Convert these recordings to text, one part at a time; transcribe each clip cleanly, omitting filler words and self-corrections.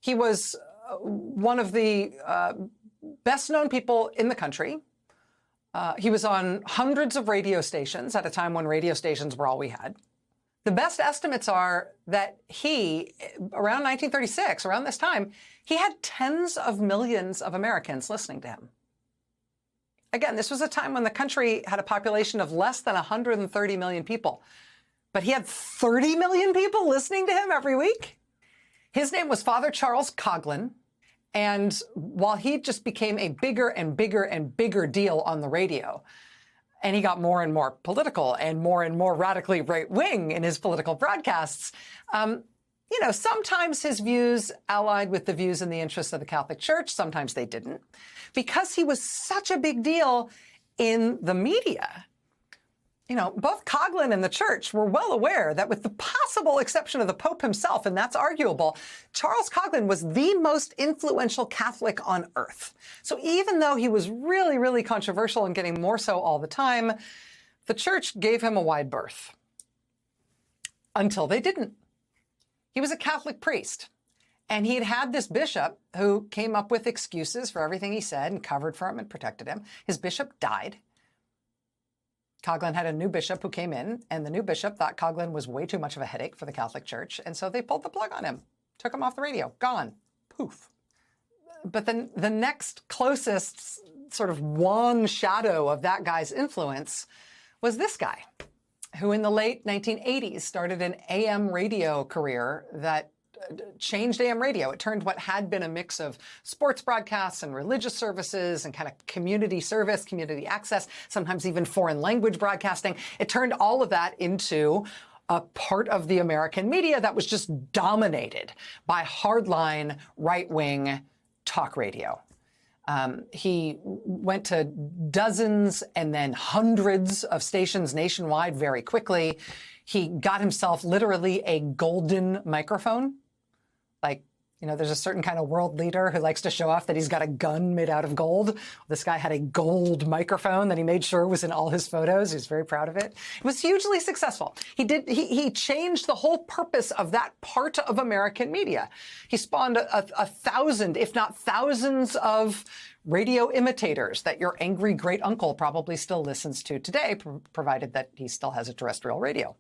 He was one of the best-known people in the country. He was on hundreds of radio stations at a time when radio stations were all we had. The best estimates are that he, around 1936, around this time, he had tens of millions of Americans listening to him. Again, this was a time when the country had a population of less than 130 million people. But he had 30 million people listening to him every week. His name was Father Charles Coughlin. And while he just became a bigger and bigger and bigger deal on the radio, and he got more and more political and more radically right-wing in his political broadcasts, you know, sometimes his views allied with the views and the interests of the Catholic Church, sometimes they didn't. Because he was such a big deal in the media, you know, both Coughlin and the church were well aware that with the possible exception of the Pope himself, and that's arguable, Charles Coughlin was the most influential Catholic on earth. So even though he was really, really controversial and getting more so all the time, the church gave him a wide berth. Until they didn't. He was a Catholic priest, and he'd had this bishop who came up with excuses for everything he said and covered for him and protected him. His bishop died. Coughlin had a new bishop who came in, and the new bishop thought Coughlin was way too much of a headache for the Catholic Church, and so they pulled the plug on him, took him off the radio, gone, poof. But then the next closest sort of wan shadow of that guy's influence was this guy, who in the late 1980s started an AM radio career that changed AM radio. It turned what had been a mix of sports broadcasts and religious services and kind of community service, community access, sometimes even foreign language broadcasting. It turned all of that into a part of the American media that was just dominated by hardline right-wing talk radio. He went to dozens and then hundreds of stations nationwide very quickly. He got himself literally a golden microphone. Like, you know, there's a certain kind of world leader who likes to show off that he's got a gun made out of gold. This guy had a gold microphone that he made sure was in all his photos. He was very proud of it. It was hugely successful. He changed the whole purpose of that part of American media. He spawned a thousand, if not thousands, of radio imitators that your angry great uncle probably still listens to today, provided that he still has a terrestrial radio.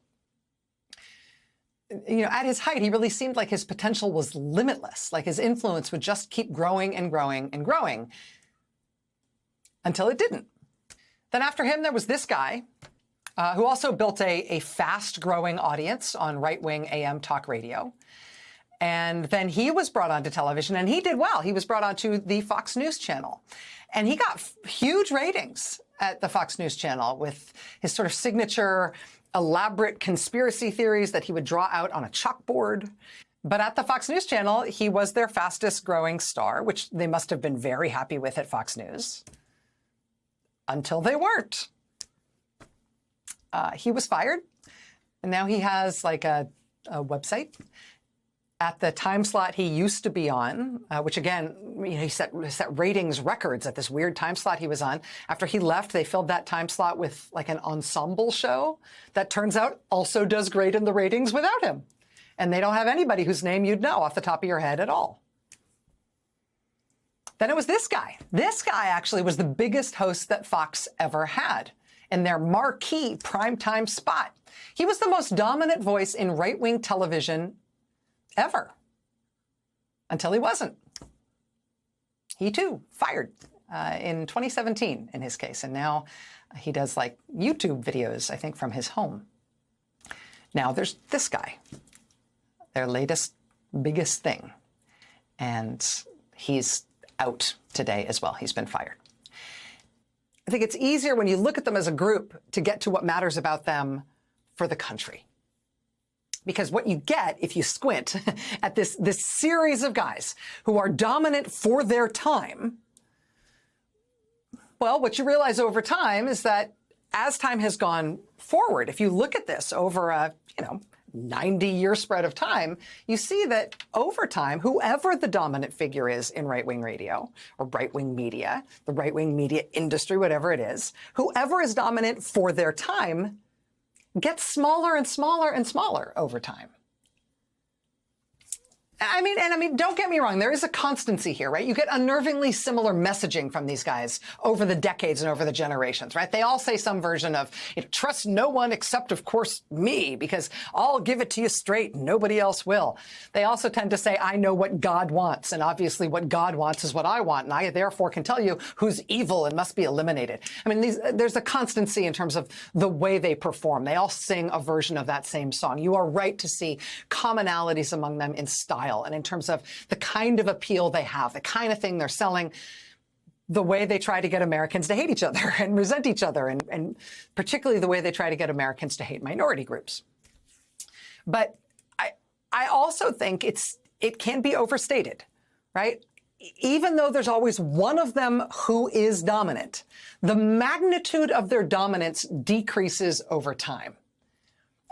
You know, at his height, he really seemed like his potential was limitless, like his influence would just keep growing and growing and growing until it didn't. Then after him, there was this guy who also built a fast-growing audience on right-wing AM talk radio. And then he was brought onto television, and he did well. He was brought onto the Fox News channel. And he got huge ratings at the Fox News channel with his sort of signature elaborate conspiracy theories that he would draw out on a chalkboard. But at the Fox News channel, he was their fastest growing star, which they must have been very happy with at Fox News. Until they weren't. He was fired, and now he has like a website. At the time slot he used to be on, which again, you know, he set ratings records at this weird time slot he was on. After he left, they filled that time slot with like an ensemble show that turns out also does great in the ratings without him. And they don't have anybody whose name you'd know off the top of your head at all. Then it was this guy. This guy actually was the biggest host that Fox ever had in their marquee primetime spot. He was the most dominant voice in right-wing television ever, until he wasn't. He too fired in 2017 in his case, and now he does like YouTube videos, I think, from his home. Now there's this guy, their latest, biggest thing, and he's out today as well. He's been fired. I think it's easier when you look at them as a group to get to what matters about them for the country. Because what you get, if you squint at this series of guys who are dominant for their time, well, what you realize over time is that as time has gone forward, if you look at this over a, 90-year spread of time, you see that over time, whoever the dominant figure is in right-wing radio or right-wing media, the right-wing media industry, whatever it is, whoever is dominant for their time gets smaller and smaller and smaller over time. I mean, don't get me wrong. There is a constancy here, right? You get unnervingly similar messaging from these guys over the decades and over the generations, right? They all say some version of, trust no one except, of course, me, because I'll give it to you straight. Nobody else will. They also tend to say, I know what God wants. And obviously what God wants is what I want. And I therefore can tell you who's evil and must be eliminated. I mean, there's a constancy in terms of the way they perform. They all sing a version of that same song. You are right to see commonalities among them in style and in terms of the kind of appeal they have, the kind of thing they're selling, the way they try to get Americans to hate each other and resent each other, and particularly the way they try to get Americans to hate minority groups. But I also think it can be overstated, right? Even though there's always one of them who is dominant, the magnitude of their dominance decreases over time.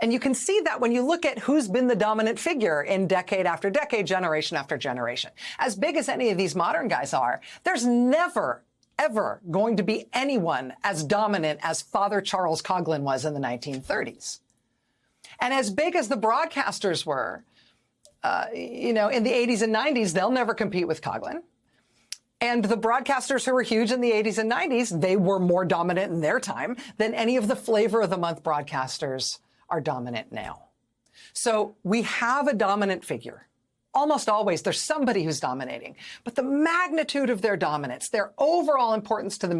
And you can see that when you look at who's been the dominant figure in decade after decade, generation after generation. As big as any of these modern guys are, there's never, ever going to be anyone as dominant as Father Charles Coughlin was in the 1930s. And as big as the broadcasters were, in the 80s and 90s, they'll never compete with Coughlin. And the broadcasters who were huge in the 80s and 90s, they were more dominant in their time than any of the flavor of the month broadcasters are dominant now. So we have a dominant figure. Almost always there's somebody who's dominating, but the magnitude of their dominance, their overall importance to the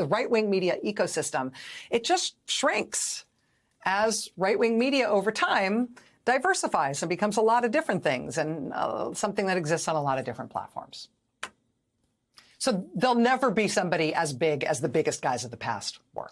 right-wing media ecosystem, it just shrinks as right-wing media over time diversifies and becomes a lot of different things and something that exists on a lot of different platforms. So there'll never be somebody as big as the biggest guys of the past were.